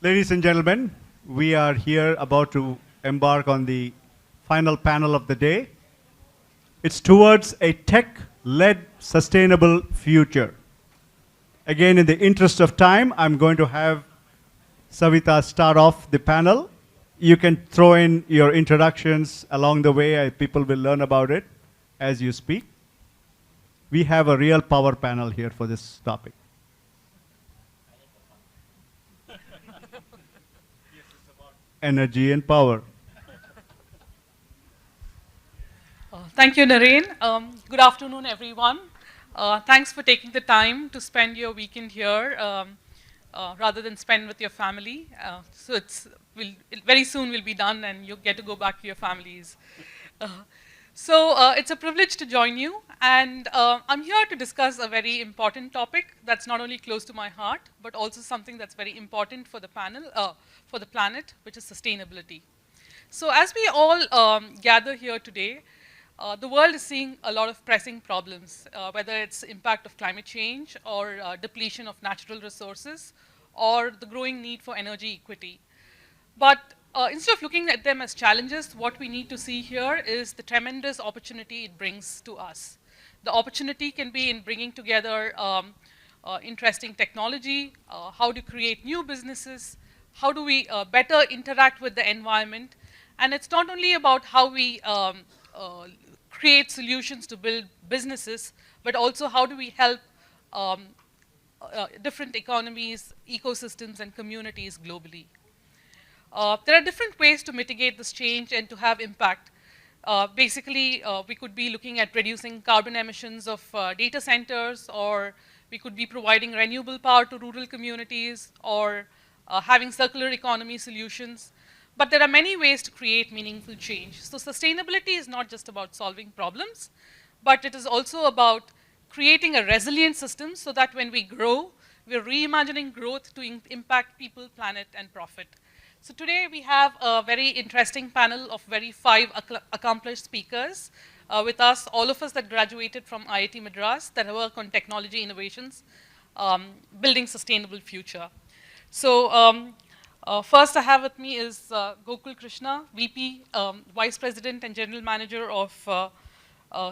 Ladies and gentlemen, we are here about to embark on the final panel of the day. It's towards a tech-led sustainable future. Again, in the interest of time, I'm going to have Savita start off the panel. You can throw in your introductions along the way. People will learn about it as you speak. We have a real power panel here for this topic. Energy and power. Thank you, Naren. Good afternoon, everyone. Thanks for taking the time to spend your weekend here rather than spend with your family. Very soon we'll be done and you get to go back to your families. It's a privilege to join you, and I'm here to discuss a very important topic that's not only close to my heart, but also something that's very important for the panel, for the planet, which is sustainability. So as we all gather here today, the world is seeing a lot of pressing problems, whether it's impact of climate change or depletion of natural resources or the growing need for energy equity. But instead of looking at them as challenges, what we need to see here is the tremendous opportunity it brings to us. The opportunity can be in bringing together interesting technology, how to create new businesses, how do we better interact with the environment. And it's not only about how we create solutions to build businesses, but also how do we help different economies, ecosystems, and communities globally. There are different ways to mitigate this change and to have impact. Basically, we could be looking at reducing carbon emissions of data centers, or we could be providing renewable power to rural communities, or having circular economy solutions. But there are many ways to create meaningful change. So sustainability is not just about solving problems, but it is also about creating a resilient system so that when we grow, we're reimagining growth to impact people, planet, and profit. So today we have a very interesting panel of five accomplished speakers with us, all of us that graduated from IIT Madras that work on technology innovations, building sustainable future. So first I have with me is Gokul Krishna, VP, Vice President and General Manager of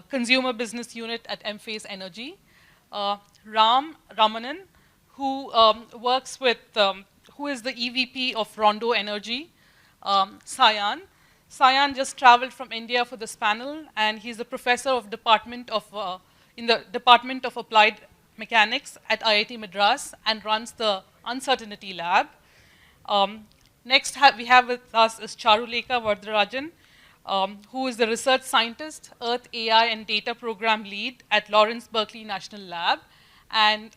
Consumer Business Unit at Mphase Energy. Ram Ramanan, who works with who is the EVP of Rondo Energy, Sayan. Sayan just traveled from India for this panel, and he's a professor of in the Department of Applied Mechanics at IIT Madras and runs the Uncertainty Lab. Next we have with us is Charuleka Vardarajan, who is the research scientist, Earth AI and Data Program Lead at Lawrence Berkeley National Lab. And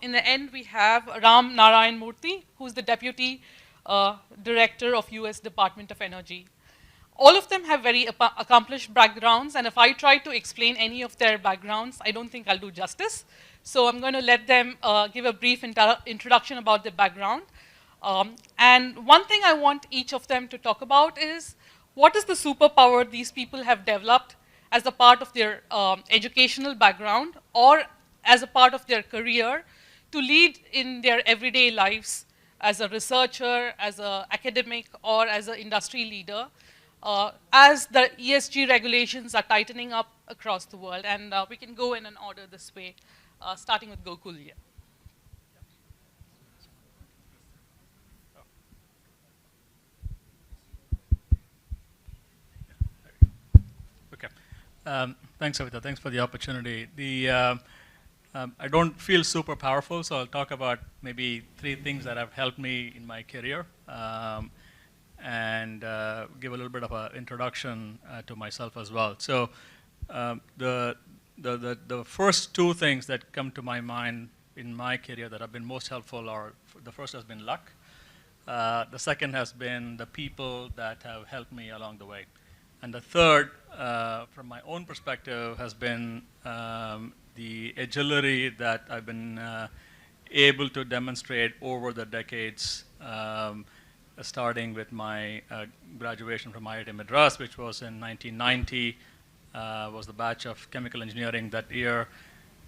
in the end, we have Ram Narayan Murthy, who's the Deputy Director of US Department of Energy. All of them have very accomplished backgrounds, and if I try to explain any of their backgrounds, I don't think I'll do justice. So I'm going to let them give a brief introduction about their background. And one thing I want each of them to talk about is what is the superpower these people have developed as a part of their educational background or as a part of their career to lead in their everyday lives as a researcher, as an academic, or as an industry leader, as the ESG regulations are tightening up across the world. And we can go in an order this way, starting with Gokul here. Thanks, Savita. Thanks for the opportunity. I don't feel super powerful, so I'll talk about maybe 3 things that have helped me in my career and give a little bit of an introduction to myself as well. So the first 2 things that come to my mind in my career that have been most helpful are, the first has been luck. The second has been the people that have helped me along the way. And the third, from my own perspective, has been the agility that I've been able to demonstrate over the decades, starting with my graduation from IIT Madras, which was in 1990, was the batch of chemical engineering that year,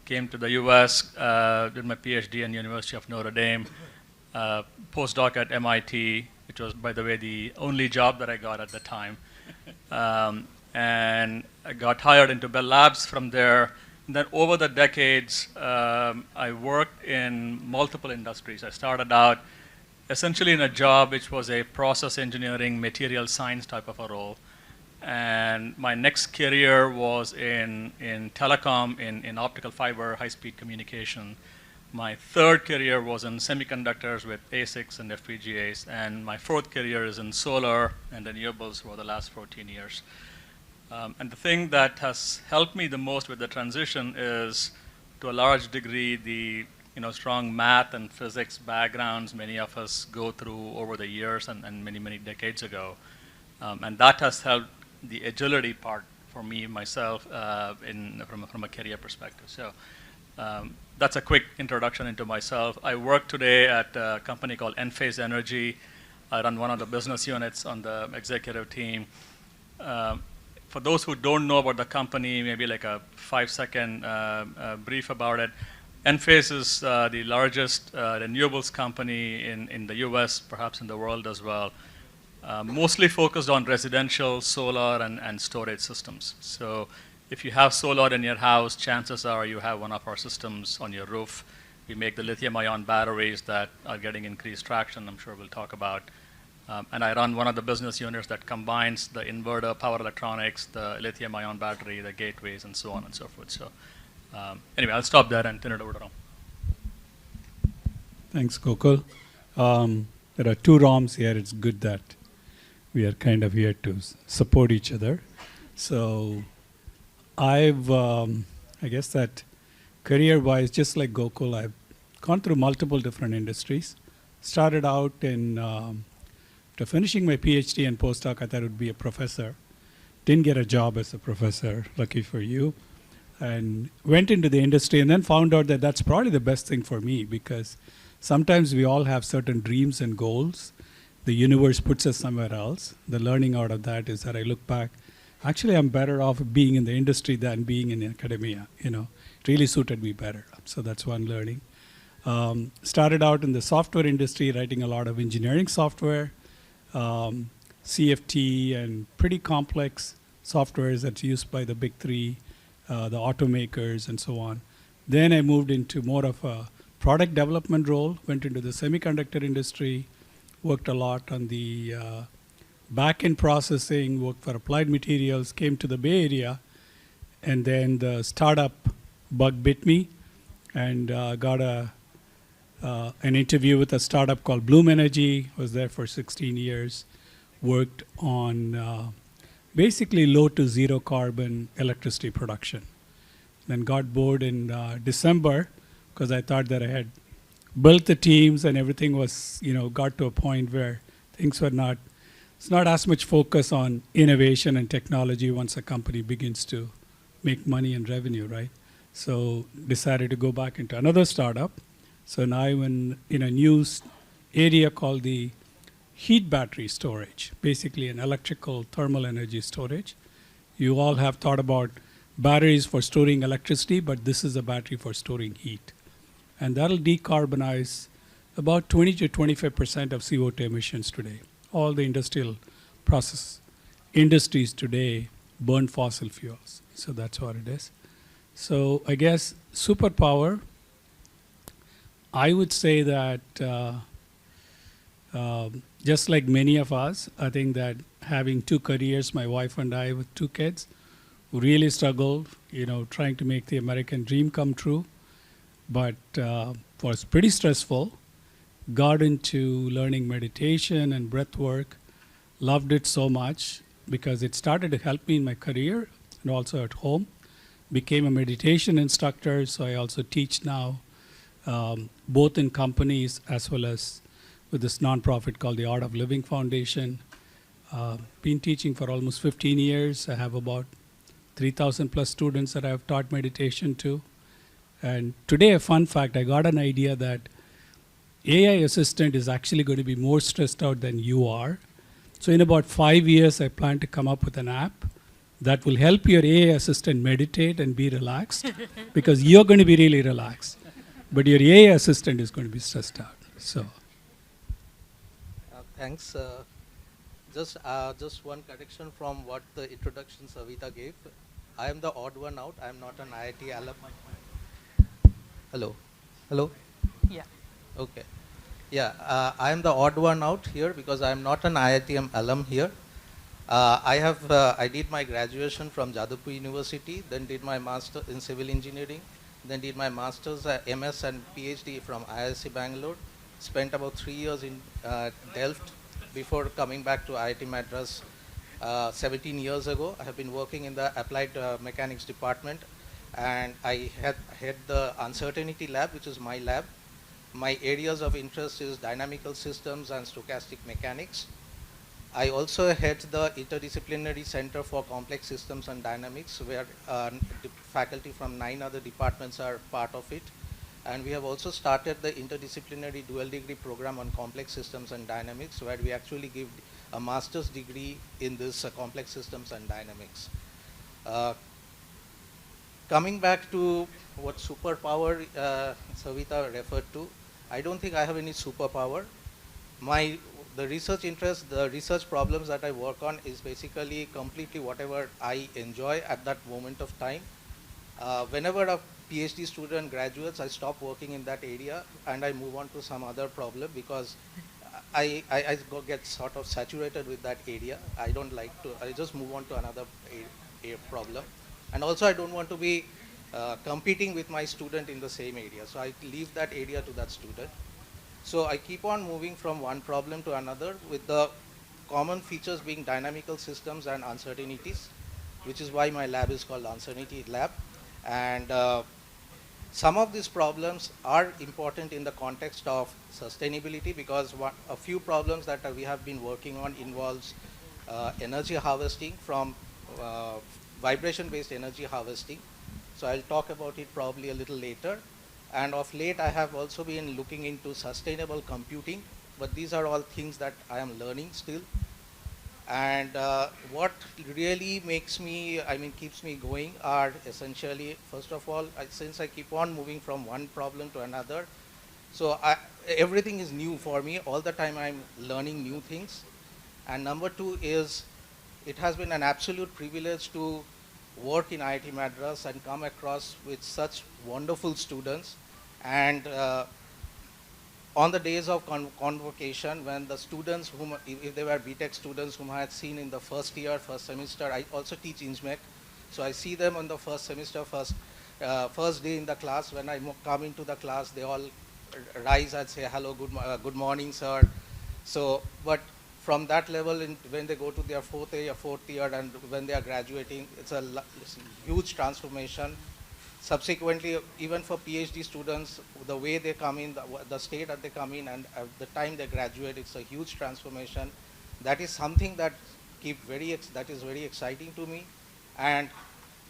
came to the US, did my PhD in University of Notre Dame, postdoc at MIT, which was, by the way, the only job that I got at the time. And I got hired into Bell Labs from there. And then over the decades, I worked in multiple industries. I started out essentially in a job which was a process engineering, material science type of a role. And my next career was in telecom, in optical fiber, high-speed communication. My third career was in semiconductors with ASICs and FPGAs. And my fourth career is in solar and renewables for the last 14 years. And the thing that has helped me the most with the transition is, to a large degree, the strong math and physics backgrounds many of us go through over the years and many, many decades ago. And that has helped the agility part for me, myself, from a career perspective. So that's a quick introduction into myself. I work today at a company called Enphase Energy. I run one of the business units on the executive team. For those who don't know about the company, maybe like a 5-second brief about it. Enphase is the largest renewables company in the US, perhaps in the world as well. Mostly focused on residential, solar, and storage systems. So if you have solar in your house, chances are you have one of our systems on your roof. We make the lithium-ion batteries that are getting increased traction, I'm sure we'll talk about. And I run one of the business units that combines the inverter, power electronics, the lithium-ion battery, the gateways, and so on and so forth. So anyway, I'll stop there and turn it over to Ram. Thanks, Gokul. There are two Rams here. It's good that we are kind of here to support each other. So I guess that career-wise, just like Gokul, I've gone through multiple different industries. Started out in after finishing my PhD and postdoc, I thought I would be a professor. Didn't get a job as a professor, lucky for you. And went into the industry and then found out that that's probably the best thing for me, because sometimes we all have certain dreams and goals. The universe puts us somewhere else. The learning out of that is that I look back, actually I'm better off being in the industry than being in academia. It really suited me better. So that's one learning. Started out in the software industry, writing a lot of engineering software, CFT and pretty complex softwares that's used by the big three, the automakers and so on. Then I moved into more of a product development role, went into the semiconductor industry, worked a lot on the back-end processing, worked for Applied Materials, came to the Bay Area, and then the startup bug bit me, and got an interview with a startup called Bloom Energy. Was there for 16 years, worked on basically low to zero carbon electricity production. Then got bored in December, because I thought that I had built the teams and everything was, got to a point where things were not, it's not as much focus on innovation and technology once a company begins to make money and revenue, right? So decided to go back into another startup. So now I'm in a new area called the heat battery storage, basically an electrical thermal energy storage. You all have thought about batteries for storing electricity, but this is a battery for storing heat. And that'll decarbonize about 20 to 25% of CO2 emissions today. All the industrial process industries today burn fossil fuels. So that's what it is. So I guess superpower, I would say that just like many of us, I think that having two careers, my wife and I with two kids, really struggled, trying to make the American dream come true. But was pretty stressful. Got into learning meditation and breath work. Loved it so much because it started to help me in my career and also at home. Became a meditation instructor, so I also teach now, both in companies as well as with this nonprofit called the Art of Living Foundation. Been teaching for almost 15 years. I have about 3,000 plus students that I've taught meditation to. And today, a fun fact, I got an idea that AI assistant is actually going to be more stressed out than you are. So in about 5 years, I plan to come up with an app that will help your AI assistant meditate and be relaxed, because you're going to be really relaxed. But your AI assistant is going to be stressed out. So Thanks. Just one correction from what the introduction Savita gave. I am the odd one out. I am not an IIT alum. Hello. Hello. Yeah. Okay. Yeah, I am the odd one out here because I am not an IITM alum here. I did my graduation from Jadavpur University, then did my master in civil engineering, then did my master's MS and PhD from IISc Bangalore. Spent about 3 years in Delft before coming back to IIT Madras 17 years ago. I have been working in the applied mechanics department, and I had the uncertainty lab, which is my lab. My areas of interest is dynamical systems and stochastic mechanics. I also head the Interdisciplinary Center for Complex Systems and Dynamics, where faculty from 9 other departments are part of it. And we have also started the interdisciplinary dual degree program on complex systems and dynamics, where we actually give a master's degree in this complex systems and dynamics. Coming back to what superpower Savita referred to, I don't think I have any superpower. The research interest, the research problems that I work on is basically completely whatever I enjoy at that moment of time. Whenever a PhD student graduates, I stop working in that area and I move on to some other problem because I get sort of saturated with that area. I don't like to, I just move on to another problem. And also I don't want to be competing with my student in the same area. So I leave that area to that student. So I keep on moving from one problem to another with the common features being dynamical systems and uncertainties, which is why my lab is called Uncertainty Lab. And some of these problems are important in the context of sustainability because a few problems that we have been working on involves energy harvesting from vibration-based energy harvesting. So I'll talk about it probably a little later. And of late, I have also been looking into sustainable computing, but these are all things that I am learning still. And what really makes me, keeps me going are essentially, first of all, since I keep on moving from one problem to another, so everything is new for me. All the time I'm learning new things. And number two is, it has been an absolute privilege to work in IIT Madras and come across with such wonderful students. And on the days of convocation, when the students, if they were BTech students whom I had seen in the first year, first semester, I also teach INGMEC. So I see them on the first semester, first day in the class. When I come into the class, they all rise and say, hello, good morning, sir. So, but from that level, when they go to their fourth year, and when they are graduating, it's a huge transformation. Subsequently, even for PhD students, the way they come in, the state that they come in, and the time they graduate, it's a huge transformation. That is something that is very exciting to me. And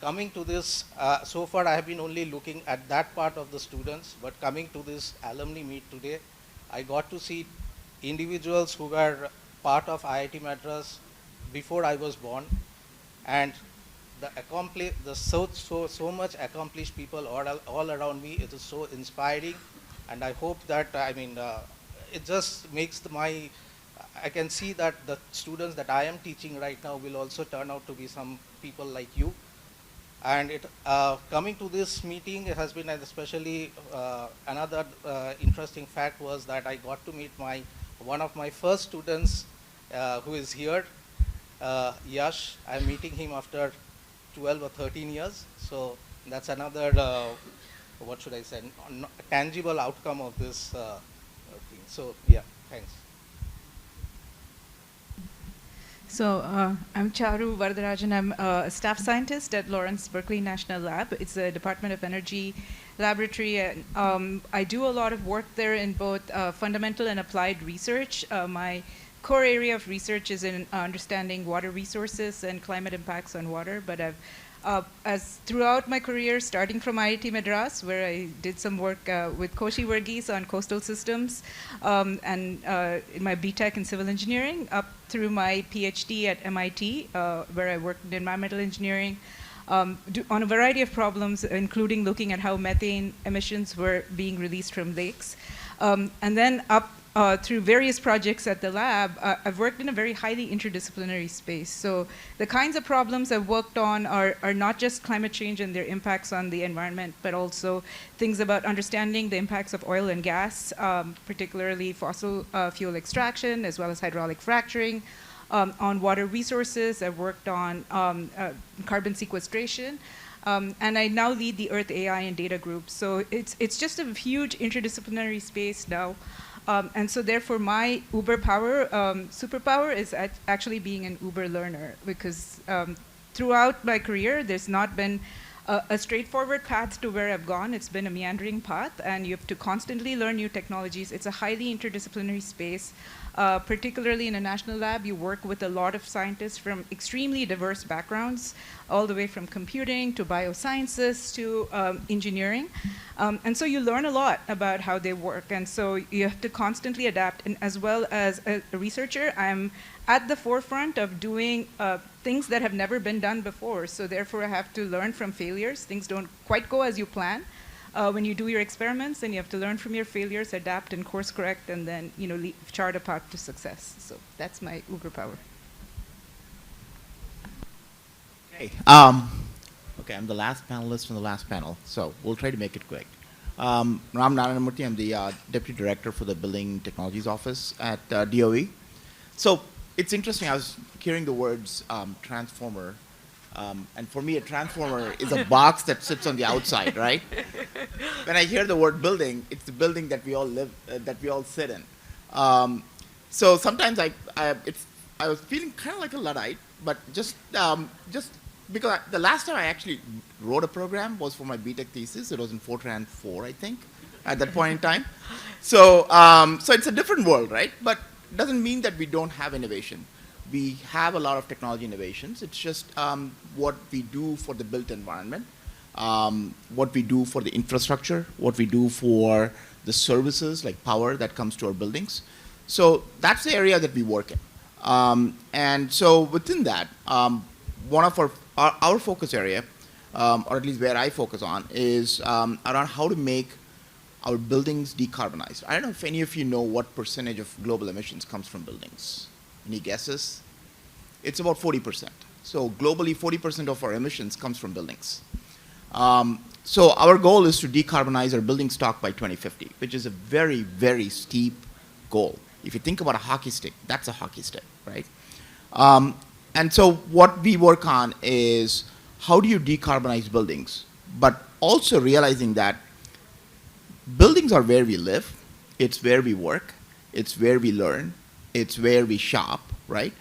coming to this, so far I have been only looking at that part of the students, but coming to this alumni meet today, I got to see individuals who were part of IIT Madras before I was born, and so much accomplished people all around me. It is so inspiring, and I hope that it just makes I can see that the students that I am teaching right now will also turn out to be some people like you. And coming to this meeting, it has been especially another interesting fact was that I got to meet one of my first students who is here, Yash. I'm meeting him after 12 or 13 years. So that's another, what should I say, tangible outcome of this thing. So yeah, thanks. So I'm Charu Varadarajan. I'm a staff scientist at Lawrence Berkeley National Lab. It's a Department of Energy laboratory. And, I do a lot of work there in both fundamental and applied research. My core area of research is in understanding water resources and climate impacts on water, but as throughout my career, starting from IIT Madras, where I did some work with Koshi Verghese on coastal systems, and in my BTech in civil engineering, up through my PhD at MIT, where I worked in environmental engineering, on a variety of problems, including looking at how methane emissions were being released from lakes. And then up through various projects at the lab, I've worked in a very highly interdisciplinary space. So the kinds of problems I've worked on are not just climate change and their impacts on the environment, but also things about understanding the impacts of oil and gas, particularly fossil fuel extraction, as well as hydraulic fracturing. On water resources, I've worked on carbon sequestration. And I now lead the Earth AI and Data Group. So it's just a huge interdisciplinary space now. And so therefore my Uber power, superpower is actually being an Uber learner, because throughout my career, there's not been a straightforward path to where I've gone. It's been a meandering path, and you have to constantly learn new technologies. It's a highly interdisciplinary space. Particularly in a national lab, you work with a lot of scientists from extremely diverse backgrounds, all the way from computing to biosciences to engineering. And so you learn a lot about how they work. And so you have to constantly adapt. And as well as a researcher, I'm at the forefront of doing things that have never been done before. So therefore, I have to learn from failures. Things don't quite go as you plan. When you do your experiments, and you have to learn from your failures, adapt and course correct, and then chart a path to success. So that's my Uber power. Okay. Okay, I'm the last panelist from the last panel, so we'll try to make it quick. Ram Naranamurthy, I'm the Deputy Director for the Building Technologies Office at DOE. So it's interesting, I was hearing the words transformer. And for me, a transformer is a box that sits on the outside, right? When I hear the word building, it's the building that we all live, that we all sit in. So sometimes I was feeling kind of like a Luddite, but just because the last time I actually wrote a program was for my BTech thesis. It was in Fortran 4, I think, at that point in time. So so it's a different world, right? But it doesn't mean that we don't have innovation. We have a lot of technology innovations. It's just what we do for the built environment, what we do for the infrastructure, what we do for the services like power that comes to our buildings. So that's the area that we work in. And so within that, one of our focus area, or at least where I focus on, is around how to make our buildings decarbonized. I don't know if any of you know what percentage of global emissions comes from buildings. Any guesses? It's about 40%. So globally, 40% of our emissions comes from buildings. So our goal is to decarbonize our building stock by 2050, which is a very, very steep goal. If you think about a hockey stick, that's a hockey stick, right? And so what we work on is how do you decarbonize buildings, but also realizing that buildings are where we live, it's where we work, it's where we learn, it's where we shop, right?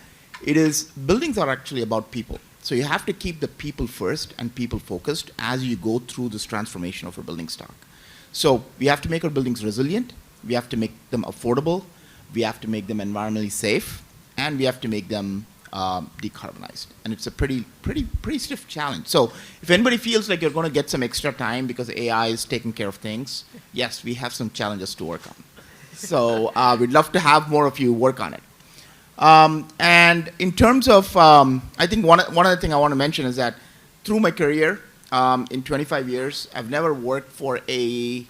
Buildings are actually about people. So you have to keep the people first and people focused as you go through this transformation of our building stock. So we have to make our buildings resilient, we have to make them affordable, we have to make them environmentally safe, and we have to make them decarbonized. And it's a pretty stiff challenge. So if anybody feels like you're going to get some extra time because AI is taking care of things, yes, we have some challenges to work on. So we'd love to have more of you work on it. And in terms of, I think one other thing I want to mention is that through my career, in 25 years, I've never worked for a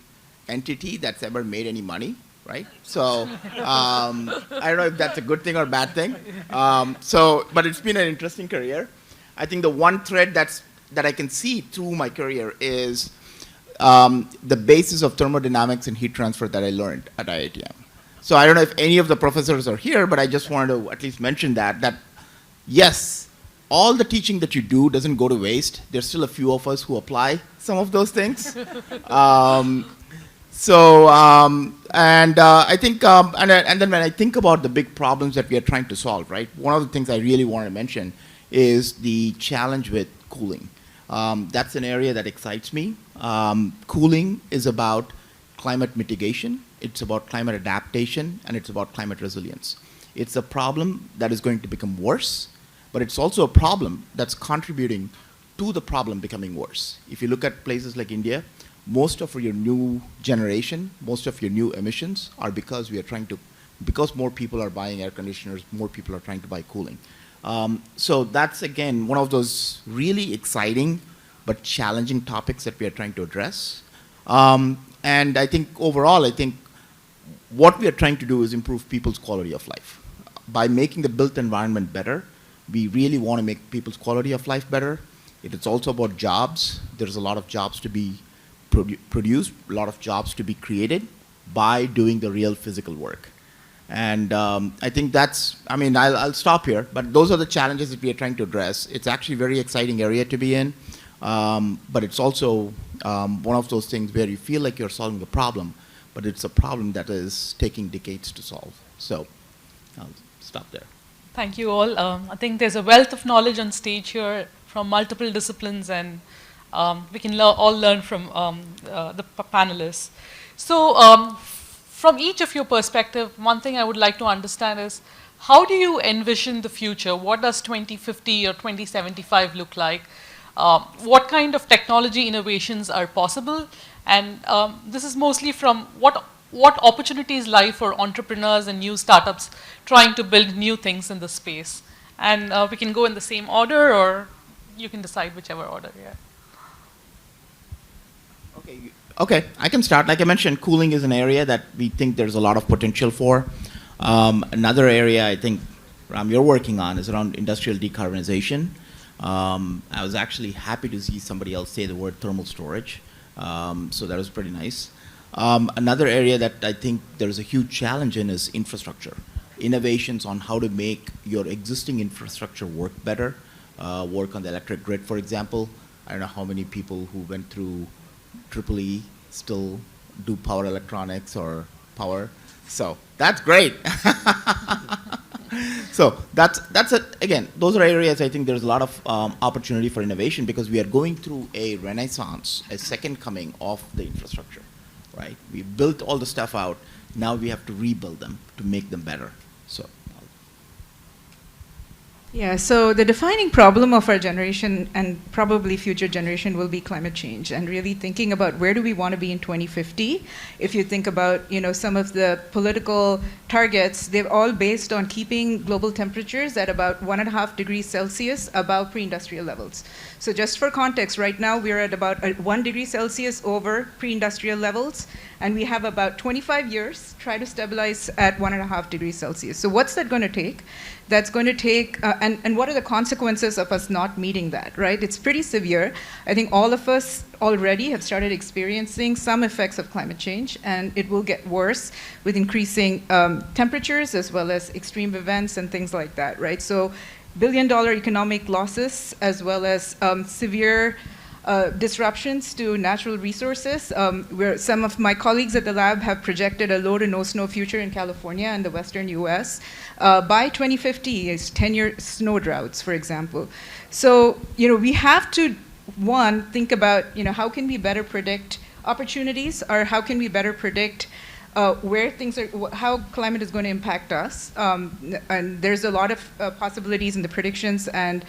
entity that's ever made any money, right? So I don't know if that's a good thing or a bad thing. But it's been an interesting career. I think the one thread that I can see through my career is the basis of thermodynamics and heat transfer that I learned at IITM. So I don't know if any of the professors are here, but I just wanted to at least mention that yes, all the teaching that you do doesn't go to waste. There's still a few of us who apply some of those things. I think, and then when I think about the big problems that we are trying to solve, right? One of the things I really want to mention is the challenge with cooling. That's an area that excites me. Cooling is about climate mitigation, it's about climate adaptation, and it's about climate resilience. It's a problem that is going to become worse, but it's also a problem that's contributing to the problem becoming worse. If you look at places like India, most of your new generation, most of your new emissions are because because more people are buying air conditioners, more people are trying to buy cooling. So that's, again, one of those really exciting but challenging topics that we are trying to address. And I think overall, what we are trying to do is improve people's quality of life. By making the built environment better, we really want to make people's quality of life better. It's also about jobs. There's a lot of jobs to be produced, a lot of jobs to be created by doing the real physical work. And I think that's, I mean, I'll stop here, but those are the challenges that we are trying to address. It's actually a very exciting area to be in, but it's also one of those things where you feel like you're solving a problem, but it's a problem that is taking decades to solve. So I'll stop there. Thank you all. I think there's a wealth of knowledge on stage here from multiple disciplines, and we can all learn from the panelists. So from each of your perspective, one thing I would like to understand is, how do you envision the future? What does 2050 or 2075 look like? What kind of technology innovations are possible? And this is mostly from what opportunities lie for entrepreneurs and new startups trying to build new things in the space. And we can go in the same order, or you can decide whichever order. Yeah. Okay, I can start. Like I mentioned, cooling is an area that we think there's a lot of potential for. Another area I think, Ram, you're working on is around industrial decarbonization. I was actually happy to see somebody else say the word thermal storage. So that was pretty nice. Another area that I think there's a huge challenge in is infrastructure. Innovations on how to make your existing infrastructure work better, work on the electric grid, for example. I don't know how many people who went through EEE still do power electronics or power. So that's great. So that's again, those are areas I think there's a lot of opportunity for innovation, because we are going through a renaissance, a second coming of the infrastructure, right? We built all the stuff out. Now we have to rebuild them to make them better. So. Yeah, so the defining problem of our generation and probably future generation will be climate change, and really thinking about where do we want to be in 2050. If you think about, some of the political targets, they're all based on keeping global temperatures at about 1.5 degrees Celsius above pre-industrial levels. So just for context, right now we're at about 1 degree Celsius over pre-industrial levels, and we have about 25 years try to stabilize at 1.5 degrees Celsius. So what's that going to take? That's going to take, and what are the consequences of us not meeting that, right? It's pretty severe. I think all of us already have started experiencing some effects of climate change, and it will get worse with increasing temperatures as well as extreme events and things like that, right? So billion-dollar economic losses as well as severe disruptions to natural resources, where some of my colleagues at the lab have projected a low to no snow future in California and the western US. By 2050 is 10-year snow droughts, for example. So, we have to, one, think about, how can we better predict opportunities, or how can we better predict where things are, how climate is going to impact us. And there's a lot of possibilities in the predictions and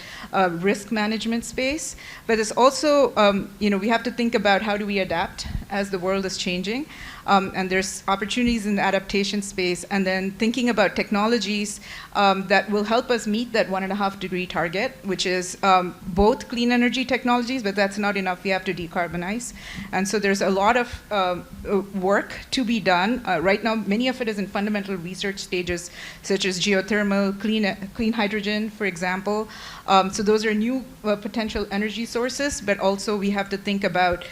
risk management space. But it's also, we have to think about how do we adapt as the world is changing. And there's opportunities in the adaptation space, and then thinking about technologies that will help us meet that 1.5 degree target, which is both clean energy technologies, but that's not enough. We have to decarbonize. And so there's a lot of work to be done. Right now, many of it is in fundamental research stages, such as geothermal, clean hydrogen, for example. So those are new potential energy sources, but also we have to think about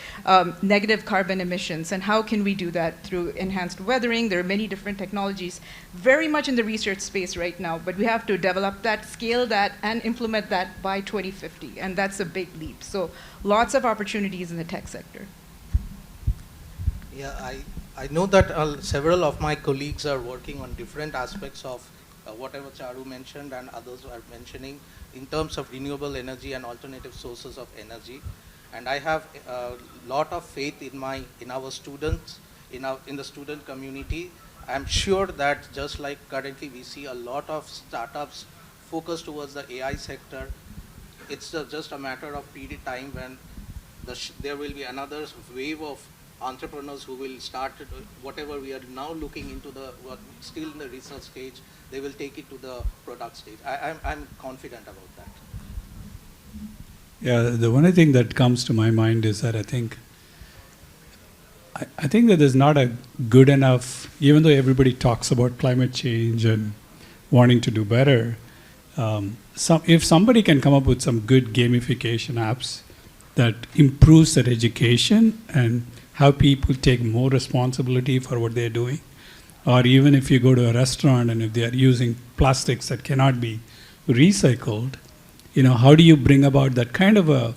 negative carbon emissions, and how can we do that through enhanced weathering. There are many different technologies very much in the research space right now, but we have to develop that, scale that, and implement that by 2050, and that's a big leap. So lots of opportunities in the tech sector. Yeah, I know that several of my colleagues are working on different aspects of whatever Charu mentioned and others are mentioning in terms of renewable energy and alternative sources of energy. And I have a lot of faith in our students, in the student community. I'm sure that just like currently we see a lot of startups focused towards the AI sector, it's just a matter of period time when there will be another wave of entrepreneurs who will start whatever we are now looking into still in the research stage, they will take it to the product stage. I'm confident about that. Yeah, the one thing that comes to my mind is that I think that there's not a good enough, even though everybody talks about climate change and wanting to do better, if somebody can come up with some good gamification apps that improves their education and how people take more responsibility for what they're doing, or even if you go to a restaurant and if they are using plastics that cannot be recycled, how do you bring about that kind of a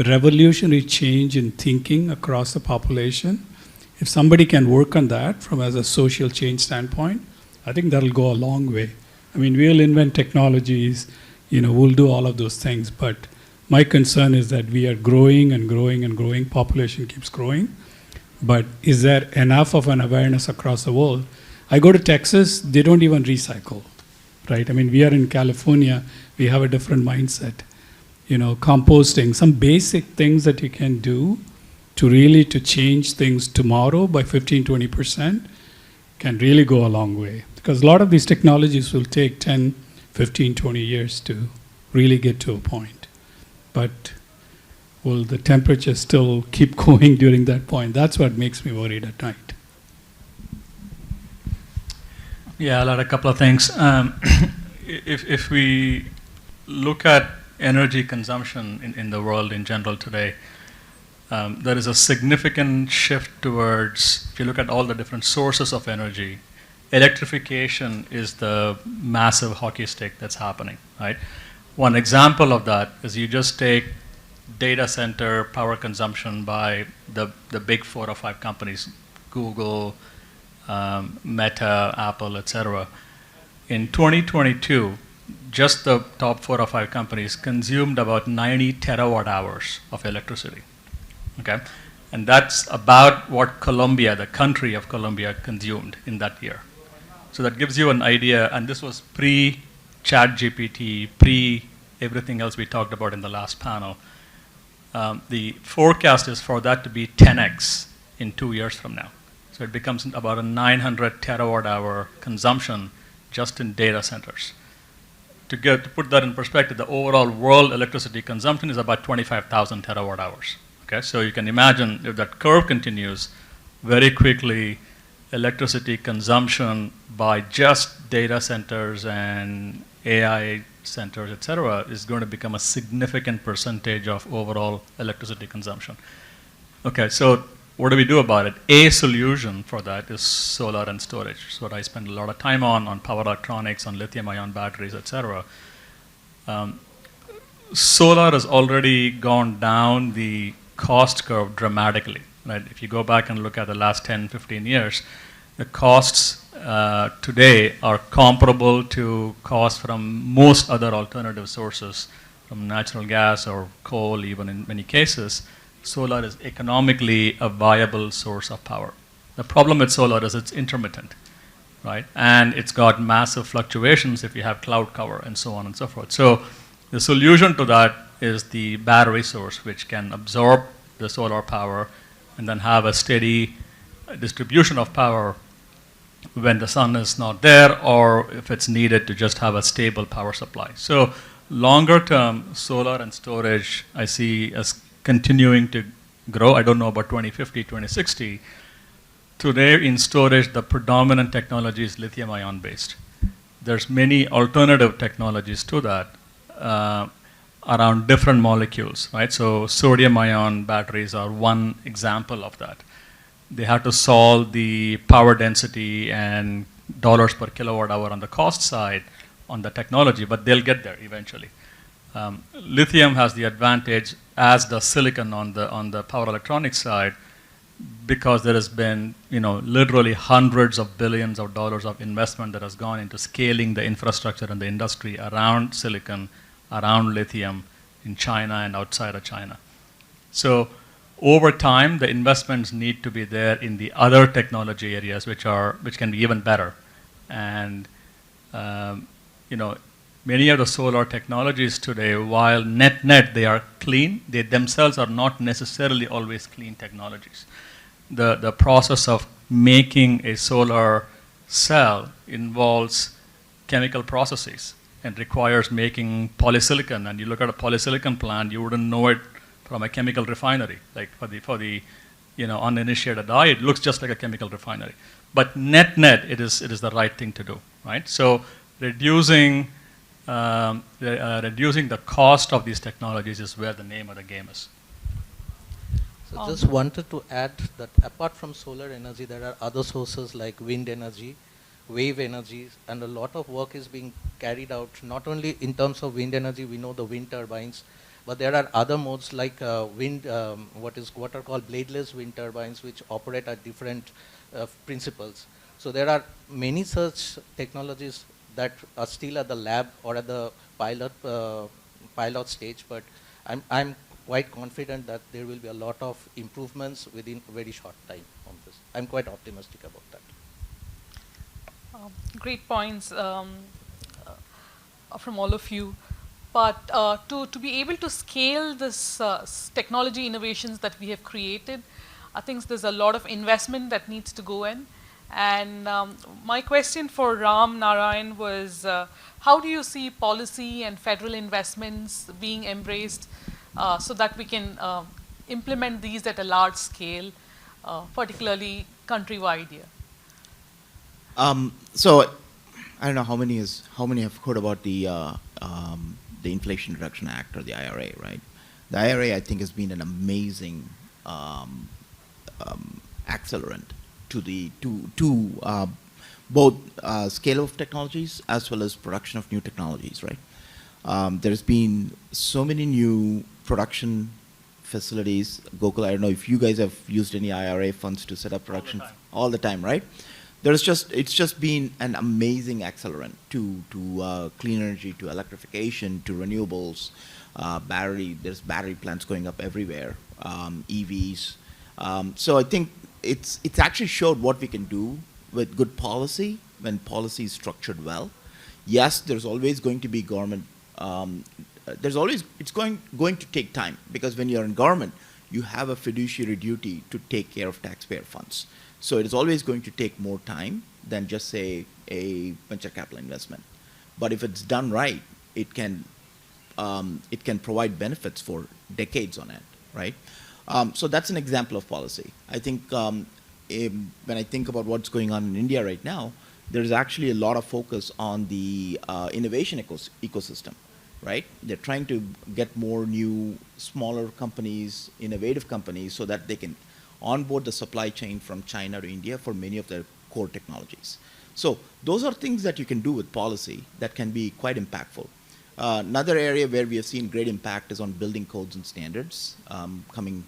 revolutionary change in thinking across the population? If somebody can work on that from as a social change standpoint, I think that'll go a long way. I mean, we'll invent technologies, we'll do all of those things, but my concern is that we are growing and growing and growing, population keeps growing, but is there enough of an awareness across the world? I go to Texas, they don't even recycle, right? I mean, we are in California, we have a different mindset. Composting, some basic things that you can do to change things tomorrow by 15, 20% can really go a long way. Because a lot of these technologies will take 10, 15, 20 years to really get to a point. But will the temperature still keep going during that point? That's what makes me worried at night. Yeah, I'll add a couple of things. If we look at energy consumption in the world in general today, there is a significant shift towards, if you look at all the different sources of energy, electrification is the massive hockey stick that's happening, right? One example of that is you just take data center power consumption by the big 4 or 5 companies, Google, Meta, Apple, etc. In 2022, just the top 4 or 5 companies consumed about 90 terawatt hours of electricity. Okay, and that's about what Colombia, the country of Colombia, consumed in that year. So that gives you an idea, and this was pre-ChatGPT, pre-everything else we talked about in the last panel. The forecast is for that to be 10x in 2 years from now. So it becomes about a 900 terawatt hour consumption just in data centers. To put that in perspective, the overall world electricity consumption is about 25,000 terawatt hours. Okay, so you can imagine if that curve continues, very quickly electricity consumption by just data centers and AI centers, et cetera, is going to become a significant percentage of overall electricity consumption. Okay, so what do we do about it? A solution for that is solar and storage. It's what I spend a lot of time on power electronics, on lithium-ion batteries, et cetera. Solar has already gone down the cost curve dramatically, right? If you go back and look at the last 10, 15 years, the costs today are comparable to costs from most other alternative sources, from natural gas or coal, even in many cases. Solar is economically a viable source of power. The problem with solar is it's intermittent, right? And it's got massive fluctuations if you have cloud cover and so on and so forth. So the solution to that is the battery source, which can absorb the solar power and then have a steady distribution of power when the sun is not there, or if it's needed to just have a stable power supply. So longer term, solar and storage I see as continuing to grow. I don't know about 2050, 2060. Today in storage, the predominant technology is lithium-ion based. There's many alternative technologies to that around different molecules, right? So sodium-ion batteries are one example of that. They have to solve the power density and dollars per kilowatt hour on the cost side on the technology, but they'll get there eventually. Lithium has the advantage, as the silicon on the power electronics side, because there has been, literally hundreds of billions of dollars of investment that has gone into scaling the infrastructure and the industry around silicon, around lithium in China and outside of China. So over time, the investments need to be there in the other technology areas, which can be even better. And many of the solar technologies today, while net they are clean, they themselves are not necessarily always clean technologies. The process of making a solar cell involves chemical processes and requires making polysilicon. And you look at a polysilicon plant, you wouldn't know it from a chemical refinery. Like for the uninitiated eye, it looks just like a chemical refinery. But net, it is the right thing to do, right? So reducing the cost of these technologies is where the name of the game is. So just wanted to add that apart from solar energy, there are other sources like wind energy, wave energy, and a lot of work is being carried out, not only in terms of wind energy, we know the wind turbines, but there are other modes like what are called bladeless wind turbines, which operate at different principles. So there are many such technologies that are still at the lab or at the pilot stage, but I'm quite confident that there will be a lot of improvements within a very short time on this. I'm quite optimistic about that. Great points from all of you. But to be able to scale this technology innovations that we have created, I think there's a lot of investment that needs to go in. And my question for Ram Narayan was, how do you see policy and federal investments being embraced so that we can implement these at a large scale, particularly countrywide here? So I don't know how many have heard about the Inflation Reduction Act, or the IRA, right? The IRA, I think, has been an amazing accelerant to both scale of technologies as well as production of new technologies, right? There's been so many new production facilities. Gokul, I don't know if you guys have used any IRA funds to set up production all the time, right? It's just been an amazing accelerant to clean energy, to electrification, to renewables, there's battery plants going up everywhere, EVs. So I think it's actually showed what we can do with good policy when policy is structured well. Yes, there's always going to be government. It's going to take time, because when you're in government, you have a fiduciary duty to take care of taxpayer funds. So it is always going to take more time than just, say, a venture capital investment. But if it's done right, it can provide benefits for decades on end, right? So that's an example of policy. I think when I think about what's going on in India right now, there's actually a lot of focus on the innovation ecosystem, right? They're trying to get more new, smaller companies, innovative companies, so that they can onboard the supply chain from China to India for many of their core technologies. So those are things that you can do with policy that can be quite impactful. Another area where we have seen great impact is on building codes and standards, coming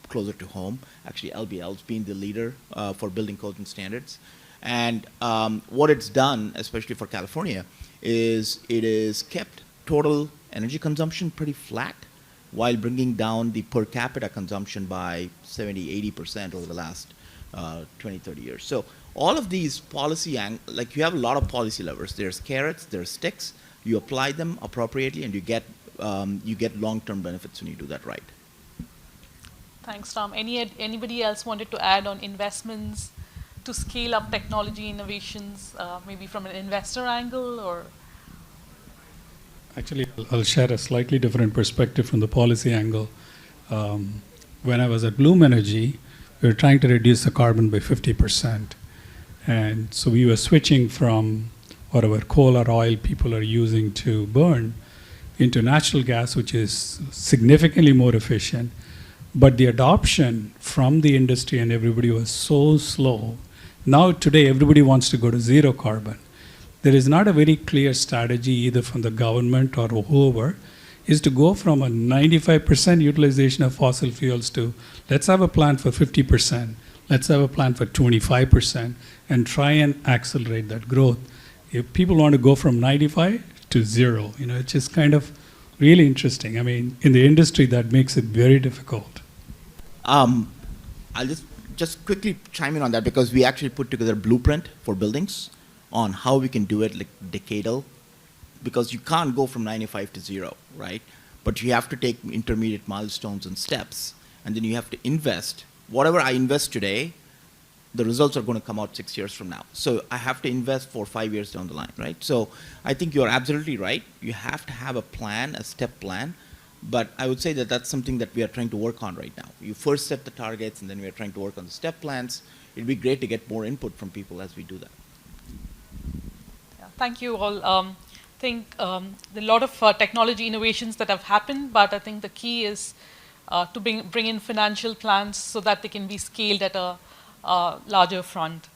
closer to home. Actually, LBL's been the leader for building codes and standards. And what it's done, especially for California, is it has kept total energy consumption pretty flat, while bringing down the per capita consumption by 70–80% over the last 20–30 years. So all of these policy, like, you have a lot of policy levers. There's carrots, there's sticks. You apply them appropriately, and you get long-term benefits when you do that right. Thanks, Ram. Anybody else wanted to add on investments to scale up technology innovations, maybe from an investor angle, or? Actually, I'll share a slightly different perspective from the policy angle. When I was at Bloom Energy, we were trying to reduce the carbon by 50%. And so we were switching from whatever coal or oil people are using to burn into natural gas, which is significantly more efficient. But the adoption from the industry and everybody was so slow. Now today, everybody wants to go to zero carbon. There is not a very clear strategy either from the government or whoever is to go from a 95% utilization of fossil fuels to, let's have a plan for 50%, let's have a plan for 25%, and try and accelerate that growth. If people want to go from 95 to zero, it's just kind of really interesting. I mean, in the industry, that makes it very difficult. I'll just quickly chime in on that, because we actually put together a blueprint for buildings on how we can do it, like decadal, because you can't go from 95 to zero, right? But you have to take intermediate milestones and steps, and then you have to invest. Whatever I invest today, the results are going to come out 6 years from now. So I have to invest 4 or 5 years down the line, right? So I think you're absolutely right. You have to have a plan, a step plan. But I would say that that's something that we are trying to work on right now. You first set the targets, and then we are trying to work on the step plans. It'd be great to get more input from people as we do that. Yeah, thank you all. I think there are a lot of technology innovations that have happened, but I think the key is to bring in financial plans so that they can be scaled at a larger front.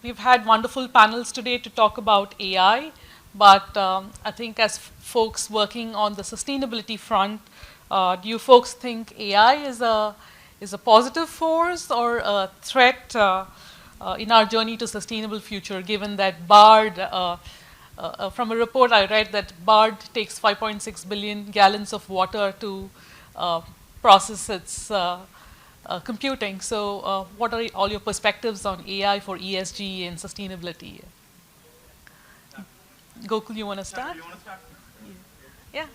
We've had wonderful panels today to talk about AI, but I think as folks working on the sustainability front, do you folks think AI is a positive force or a threat in our journey to sustainable future, given that BARD, from a report I read that BARD takes 5.6 billion gallons of water to process its computing. So what are all your perspectives on AI for ESG and sustainability? Gokul, you want to start? Yeah.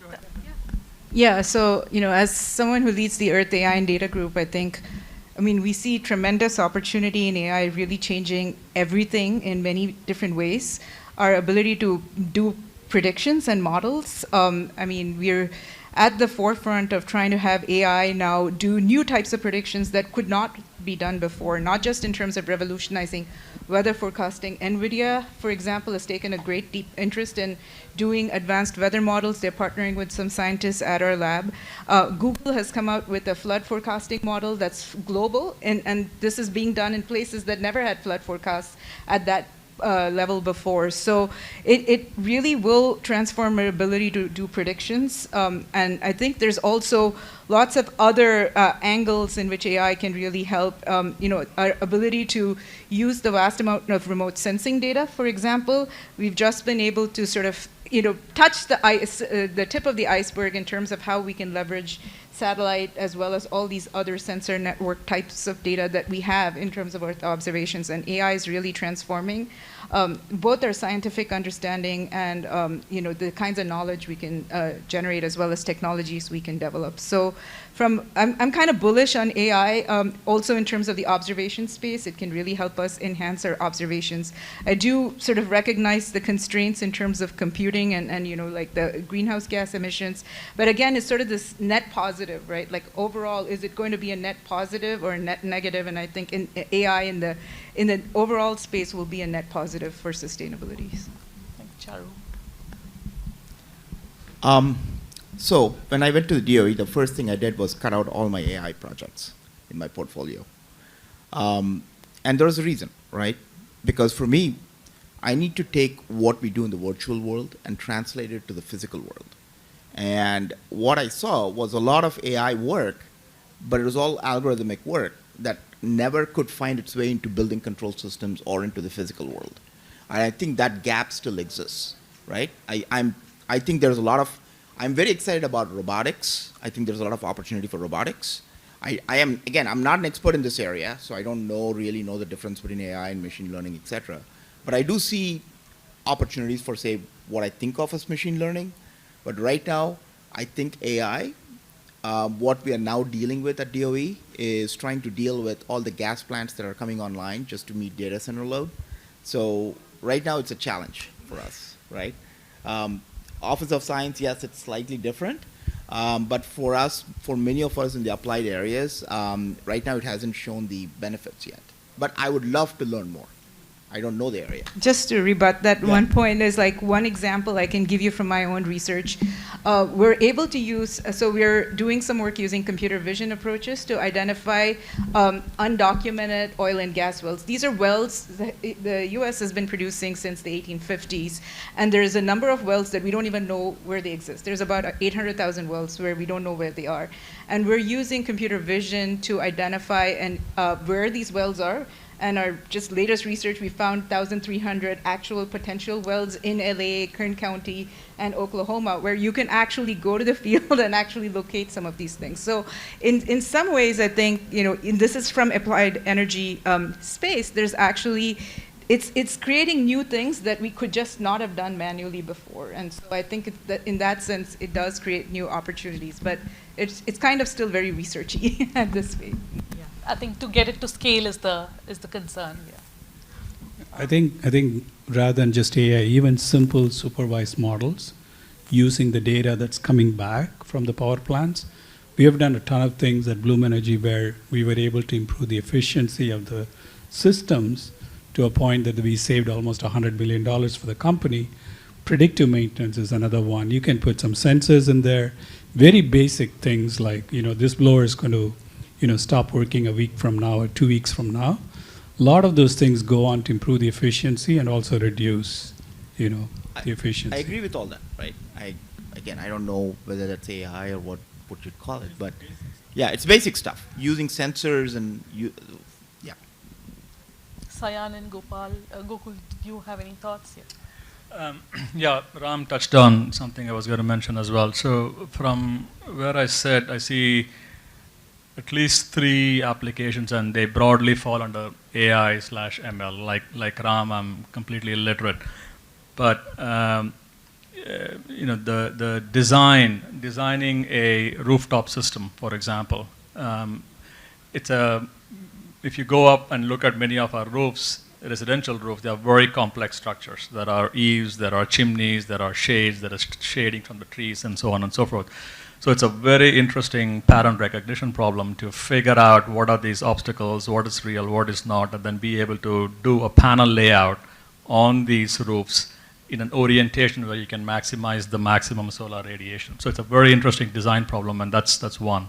Yeah, so, as someone who leads the Earth AI and Data Group, we see tremendous opportunity in AI really changing everything in many different ways. Our ability to do predictions and models, we're at the forefront of trying to have AI now do new types of predictions that could not be done before, not just in terms of revolutionizing weather forecasting. NVIDIA, for example, has taken a great deep interest in doing advanced weather models. They're partnering with some scientists at our lab. Google has come out with a flood forecasting model that's global, and this is being done in places that never had flood forecasts at that level before. So it really will transform our ability to do predictions. And I think there's also lots of other angles in which AI can really help. Our ability to use the vast amount of remote sensing data, for example. We've just been able to sort of touch the tip of the iceberg in terms of how we can leverage satellite as well as all these other sensor network types of data that we have in terms of Earth observations. And AI is really transforming both our scientific understanding and the kinds of knowledge we can generate as well as technologies we can develop. So I'm kind of bullish on AI, also in terms of the observation space. It can really help us enhance our observations. I do sort of recognize the constraints in terms of computing and like the greenhouse gas emissions. But again, it's sort of this net positive, right? Like overall, is it going to be a net positive or a net negative? And I think in AI in the overall space will be a net positive for sustainability. Thank you, Charu. So when I went to the DOE, the first thing I did was cut out all my AI projects in my portfolio. And there's a reason, right? Because for me, I need to take what we do in the virtual world and translate it to the physical world. And what I saw was a lot of AI work, but it was all algorithmic work that never could find its way into building control systems or into the physical world. And I think that gap still exists, right? I think there's a lot of, I'm very excited about robotics. I think there's a lot of opportunity for robotics. I'm not an expert in this area, so I don't really know the difference between AI and machine learning, et cetera. But I do see opportunities for, say, what I think of as machine learning. But right now, I think AI, what we are now dealing with at DOE is trying to deal with all the gas plants that are coming online just to meet data center load. So right now, it's a challenge for us, right? Office of Science, yes, it's slightly different. But for us, for many of us in the applied areas, right now it hasn't shown the benefits yet. But I would love to learn more. I don't know the area. Just to rebut that one point is like one example I can give you from my own research. We're able to use, so we're doing some work using computer vision approaches to identify undocumented oil and gas wells. These are wells the US has been producing since the 1850s, and there's a number of wells that we don't even know where they exist. There's about 800,000 wells where we don't know where they are. And we're using computer vision to identify where these wells are. And our just latest research, we found 1,300 actual potential wells in LA, Kern County, and Oklahoma, where you can actually go to the field and actually locate some of these things. So in some ways, I think, this is from applied energy space, there's actually, it's creating new things that we could just not have done manually before. And so I think in that sense, it does create new opportunities, but it's kind of still very researchy at this phase. I think to get it to scale is the concern. Yeah. I think rather than just AI, even simple supervised models, using the data that's coming back from the power plants. We have done a ton of things at Bloom Energy where we were able to improve the efficiency of the systems to a point that we saved almost $100 million for the company. Predictive maintenance is another one. You can put some sensors in there, very basic things like, this blower is going to, stop working a week from now or 2 weeks from now. A lot of those things go on to improve the efficiency and also reduce, the efficiency. I agree with all that, right? I don't know whether that's AI or what you'd call it, but yeah, it's basic stuff. Using sensors and yeah. Sayan and Gokul, do you have any thoughts here? Yeah, Ram touched on something I was going to mention as well. So from where I sit, I see at least 3 applications, and they broadly fall under AI/ML. Like Ram, I'm completely illiterate, but the designing a rooftop system, for example, if you go up and look at many of our roofs, residential roofs, they are very complex structures. There are eaves, there are chimneys, there are shades, there is shading from the trees, and so on and so forth. So it's a very interesting pattern recognition problem to figure out what are these obstacles, what is real, what is not, and then be able to do a panel layout on these roofs in an orientation where you can maximize the maximum solar radiation. So it's a very interesting design problem, and that's one.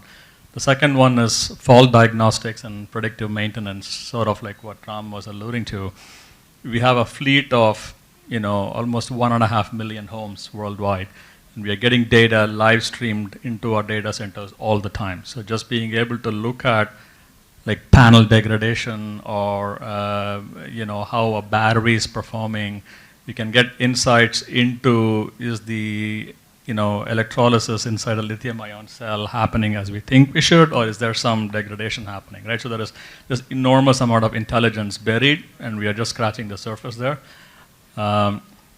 The second one is fault diagnostics and predictive maintenance, sort of like what Ram was alluding to. We have a fleet of almost 1.5 million homes worldwide, and we are getting data live streamed into our data centers all the time. So just being able to look at like panel degradation or how a battery is performing, you can get insights into is the electrolysis inside a lithium-ion cell happening as we think we should, or is there some degradation happening, right? So there is this enormous amount of intelligence buried, and we are just scratching the surface there.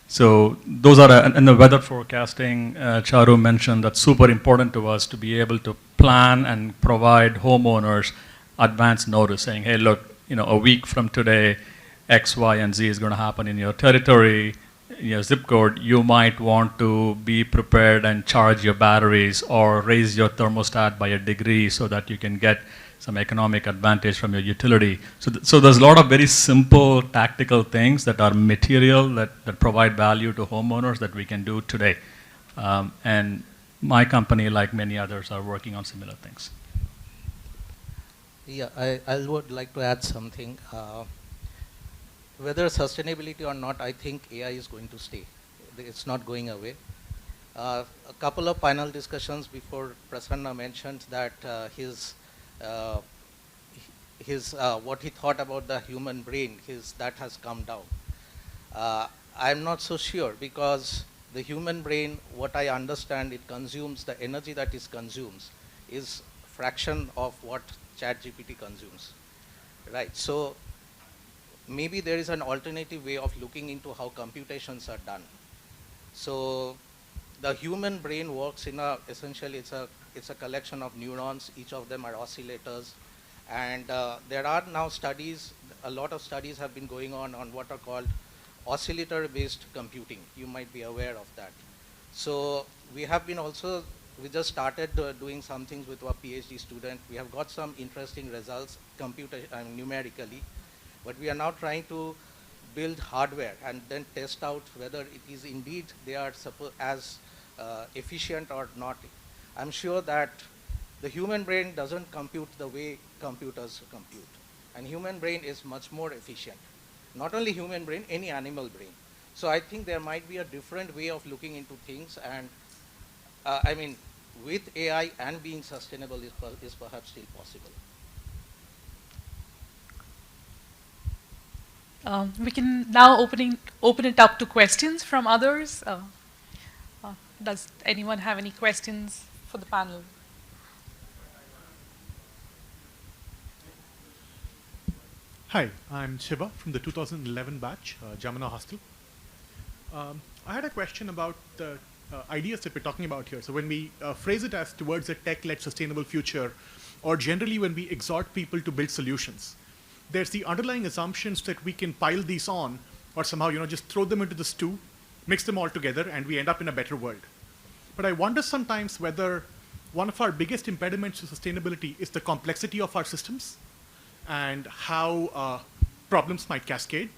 So those are, and the weather forecasting, Charu mentioned, that's super important to us to be able to plan and provide homeowners advance notice, saying, hey, look, a week from today, X, Y, and Z is going to happen in your territory, your zip code. You might want to be prepared and charge your batteries or raise your thermostat by a degree so that you can get some economic advantage from your utility. So there's a lot of very simple tactical things that are material that provide value to homeowners that we can do today. And my company, like many others, are working on similar things. Yeah, I would like to add something. Whether sustainability or not, I think AI is going to stay. It's not going away. A couple of panel discussions before Prasanna mentioned that what he thought about the human brain, that has come down. I'm not so sure, because the human brain, what I understand, it consumes, the energy that it consumes is fraction of what ChatGPT consumes, right? So maybe there is an alternative way of looking into how computations are done. So the human brain works in essentially it's a collection of neurons. Each of them are oscillators. And there are now studies, a lot of studies have been going on what are called oscillator-based computing. You might be aware of that. So we just started doing some things with our PhD student. We have got some interesting results numerically. But we are now trying to build hardware and then test out whether it is indeed they are as efficient or not. I'm sure that the human brain doesn't compute the way computers compute. And human brain is much more efficient. Not only human brain, any animal brain. So I think there might be a different way of looking into things. And with AI and being sustainable is perhaps still possible. We can now open it up to questions from others. Does anyone have any questions for the panel? Hi, I'm Shiva from the 2011 batch, Jamuna Hostel. I had a question about the ideas that we're talking about here. So when we phrase it as towards a tech-led sustainable future, or generally when we exhort people to build solutions, there's the underlying assumptions that we can pile these on or somehow just throw them into the stew, mix them all together, and we end up in a better world. but I wonder sometimes whether one of our biggest impediments to sustainability is the complexity of our systems and how problems might cascade.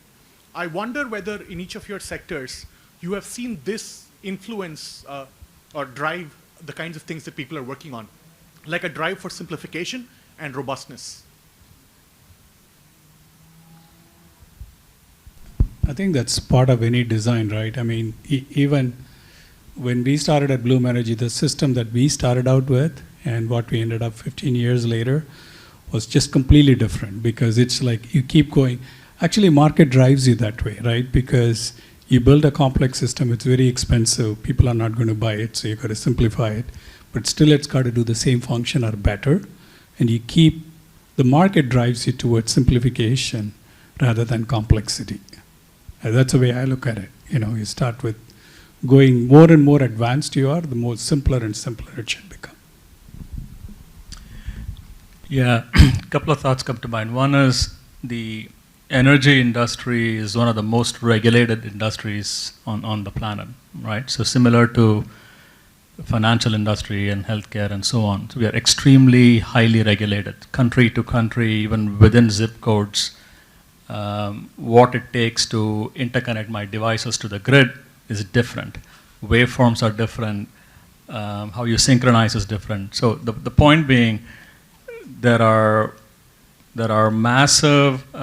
I wonder whether in each of your sectors you have seen this influence or drive the kinds of things that people are working on, like a drive for simplification and robustness. I think that's part of any design, right? I mean, even when we started at Bloom Energy, the system that we started out with and what we ended up 15 years later was just completely different, because it's like you keep going. Actually, market drives you that way, right? Because you build a complex system, it's very expensive. People are not going to buy it, so you've got to simplify it. But still, it's got to do the same function or better. And you keep, the market drives you towards simplification rather than complexity. And that's the way I look at it. You know, you start with going more and more advanced you are, the more simpler and simpler it should become. Yeah, a couple of thoughts come to mind. One is the energy industry is one of the most regulated industries on the planet, right? So similar to the financial industry and healthcare and so on. So we are extremely highly regulated, country to country, even within zip codes. What it takes to interconnect my devices to the grid is different. Waveforms are different. How you synchronize is different. So the point being, there are massive, you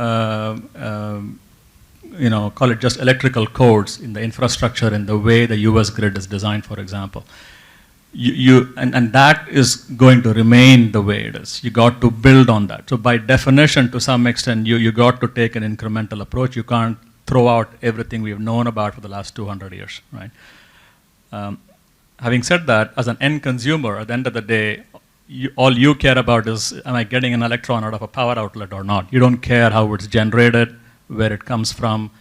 know, call it just electrical codes in the infrastructure in the way the US grid is designed, for example. And that is going to remain the way it is. You got to build on that. So by definition, to some extent, you got to take an incremental approach. You can't throw out everything we've known about for the last 200 years, right? Having said that, as an end consumer, at the end of the day, all you care about is, am I getting an electron out of a power outlet or not? You don't care how it's generated, where it comes from.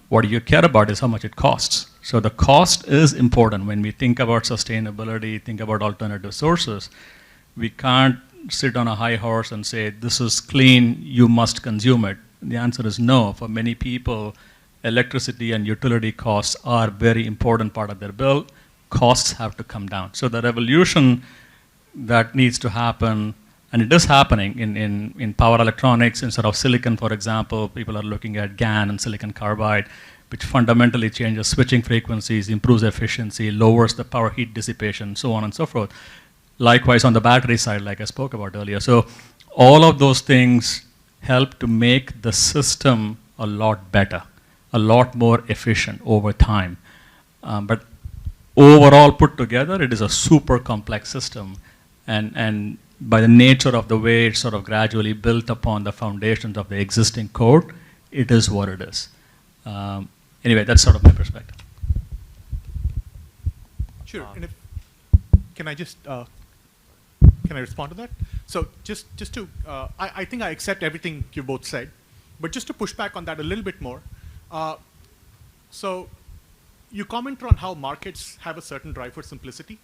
What you care about is how much it costs. So the cost is important. When we think about sustainability, think about alternative sources, we can't sit on a high horse and say, this is clean, you must consume it. The answer is no. For many people, electricity and utility costs are a very important part of their bill. Costs have to come down. So the revolution that needs to happen, and it is happening in power electronics. Instead of silicon, for example, people are looking at GaN and silicon carbide, which fundamentally changes switching frequencies, improves efficiency, lowers the power heat dissipation, so on and so forth. Likewise, on the battery side, like I spoke about earlier. So all of those things help to make the system a lot better, a lot more efficient over time. But overall put together, it is a super complex system. And by the nature of the way it's sort of gradually built upon the foundations of the existing code, it is what it is. Anyway, that's sort of my perspective. Sure. And can I just can I respond to that? So just to I think I accept everything you both said, but just to push back on that a little bit more. So you comment on how markets have a certain drive for simplicity,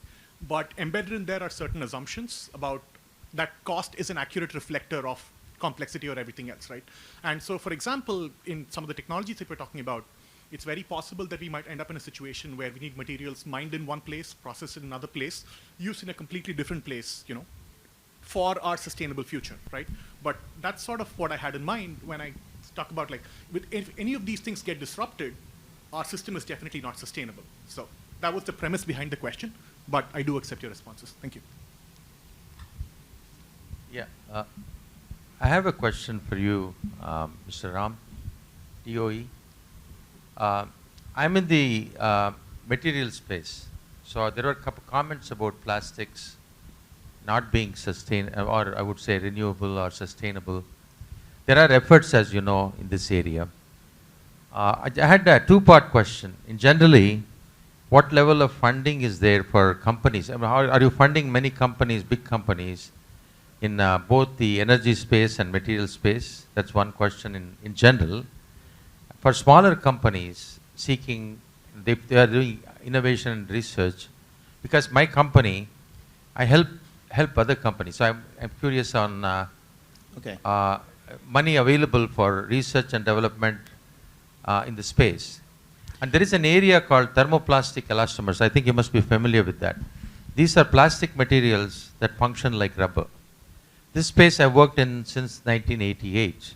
but embedded in there are certain assumptions about that cost is an accurate reflector of complexity or everything else, right? And so, for example, in some of the technologies that we're talking about, it's very possible that we might end up in a situation where we need materials mined in one place, processed in another place, used in a completely different place, you know, for our sustainable future, right? But that's sort of what I had in mind when I talk about, like, if any of these things get disrupted, our system is definitely not sustainable. So that was the premise behind the question, but I do accept your responses. Thank you. Yeah, I have a question for you, Mr. Ram, DOE. I'm in the material space, so there were a couple comments about plastics not being sustainable, or I would say renewable or sustainable. There are efforts, as you know, in this area. I had a two-part question. In generally, what level of funding is there for companies? I mean, how are you funding many companies, big companies, in both the energy space and material space? That's one question in general. For smaller companies seeking, they are doing innovation and research, because my company, I help other companies. So I'm curious on money available for research and development in the space. And there is an area called thermoplastic elastomers. I think you must be familiar with that. These are plastic materials that function like rubber. This space I worked in since 1988.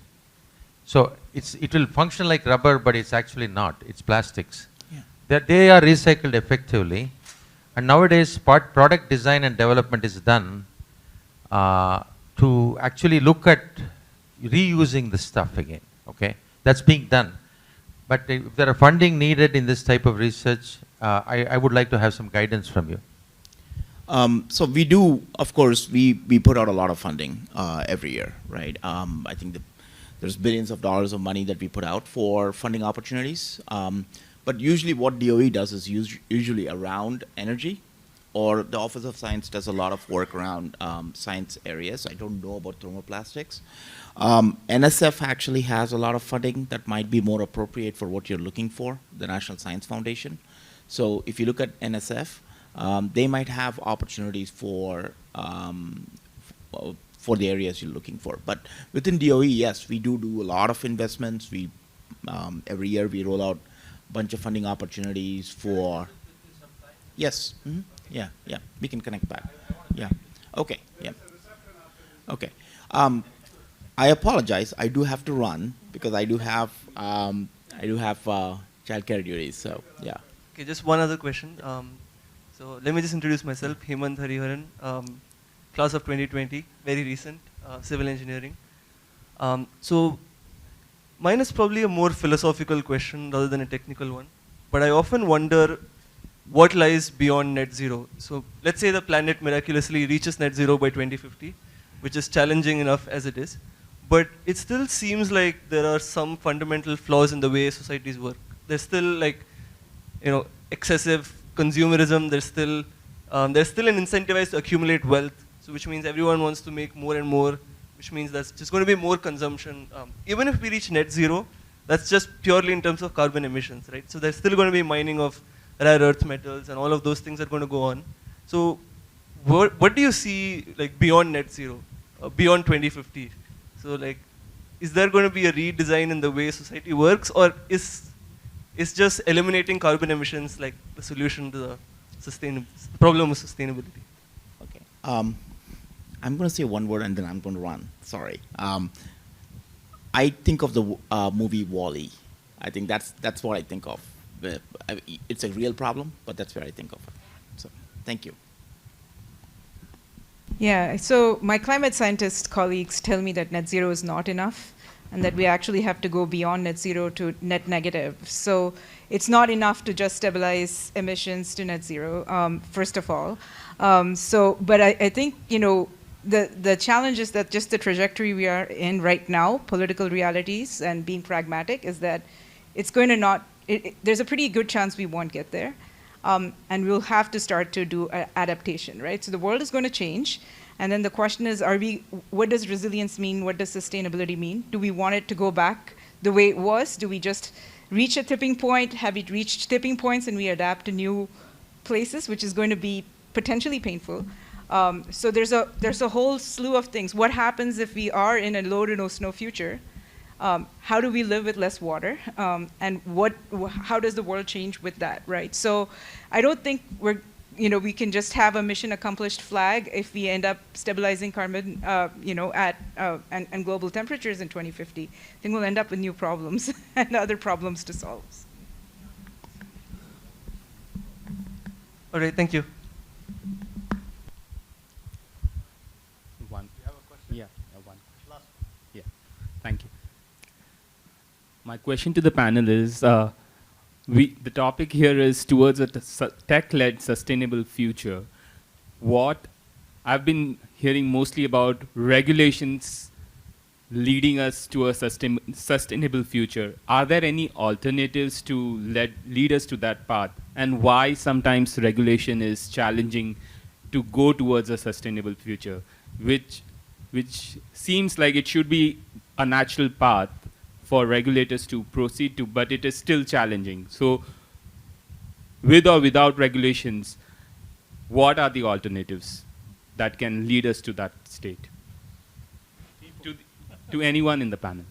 So it will function like rubber, but it's actually not. It's plastics. Yeah. They are recycled effectively. And nowadays, product design and development is done to actually look at reusing the stuff again. Okay, that's being done. But if there are funding needed in this type of research, I would like to have some guidance from you. So we do, of course, we put out a lot of funding every year, right? I think there's billions of dollars of money that we put out for funding opportunities. But usually what DOE does is usually around energy, or the Office of Science does a lot of work around science areas. I don't know about thermoplastics. NSF actually has a lot of funding that might be more appropriate for what you're looking for, the National Science Foundation. So if you look at NSF, they might have opportunities for the areas you're looking for. But within DOE, yes, we do a lot of investments. We every year we roll out a bunch of funding opportunities for. Yes. Mm-hmm. Yeah. Yeah. We can connect back. Yeah. Okay. Yeah. Okay. I apologize. I do have to run because I do have childcare duties. So yeah. Okay. Just one other question. So let me just introduce myself. Hemant Hariharan, class of 2020, very recent, civil engineering. So mine is probably a more philosophical question rather than a technical one. But I often wonder what lies beyond net zero. So let's say the planet miraculously reaches net zero by 2050, which is challenging enough as it is. But it still seems like there are some fundamental flaws in the way societies work. There's still like, excessive consumerism. There's still an incentivized to accumulate wealth. So which means everyone wants to make more and more, which means that's just going to be more consumption. Even if we reach net zero, that's just purely in terms of carbon emissions, right? So there's still going to be mining of rare earth metals and all of those things are going to go on. So what do you see like beyond net zero, beyond 2050? So like, is there going to be a redesign in the way society works, or is just eliminating carbon emissions like the solution to the problem of sustainability? Okay. I'm going to say one word and then I'm going to run. Sorry. I think of the movie WALL-E. I think that's what I think of. It's a real problem, but that's where I think of it. So, thank you. Yeah, so my climate scientist colleagues tell me that net zero is not enough and that we actually have to go beyond net zero to net negative. So it's not enough to just stabilize emissions to net zero, first of all. But I think, the challenge is that just the trajectory we are in right now, political realities and being pragmatic, is that it's going to there's a pretty good chance we won't get there. And we'll have to start to do adaptation, right? So the world is going to change. And then the question is, what does resilience mean? What does sustainability mean? Do we want it to go back the way it was? Do we just reach a tipping point? Have we reached tipping points and we adapt to new places, which is going to be potentially painful? So there's a whole slew of things. What happens if we are in a low to no snow future? How do we live with less water? And how does the world change with that, right? So I don't think we can just have a mission accomplished flag if we end up stabilizing carbon, and global temperatures in 2050. I think we'll end up with new problems and other problems to solve. All right, thank you. One. You have a question? Yeah, one. Last. Yeah, thank you. My question to the panel is, the topic here is towards a tech-led sustainable future. What I've been hearing mostly about regulations leading us to a sustainable future. Are there any alternatives to lead us to that path? And why sometimes regulation is challenging to go towards a sustainable future, which seems like it should be a natural path for regulators to proceed to, but it is still challenging. So with or without regulations, what are the alternatives that can lead us to that state? To anyone in the panel.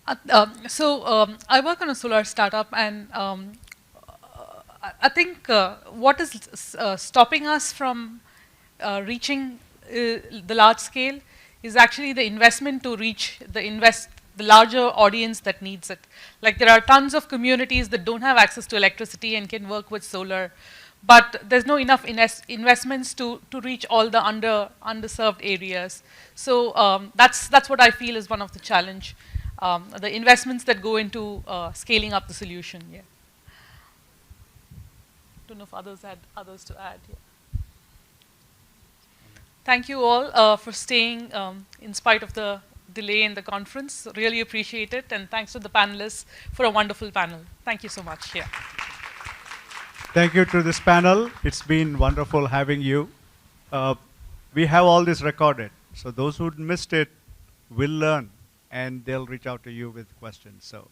I work on a solar startup, and I think what is stopping us from reaching the large scale is actually the investment to reach the larger audience that needs it. Like there are tons of communities that don't have access to electricity and can work with solar, but there's no enough investments to reach all the underserved areas. So that's what I feel is one of the challenge, the investments that go into scaling up the solution. Yeah. Don't know if others had others to add. Yeah. Thank you all for staying in spite of the delay in the conference. Really appreciate it, and thanks to the panelists for a wonderful panel. Thank you so much. Yeah. Thank you to this panel. It's been wonderful having you. We have all this recorded, so those who missed it will learn, and they'll reach out to you with questions. So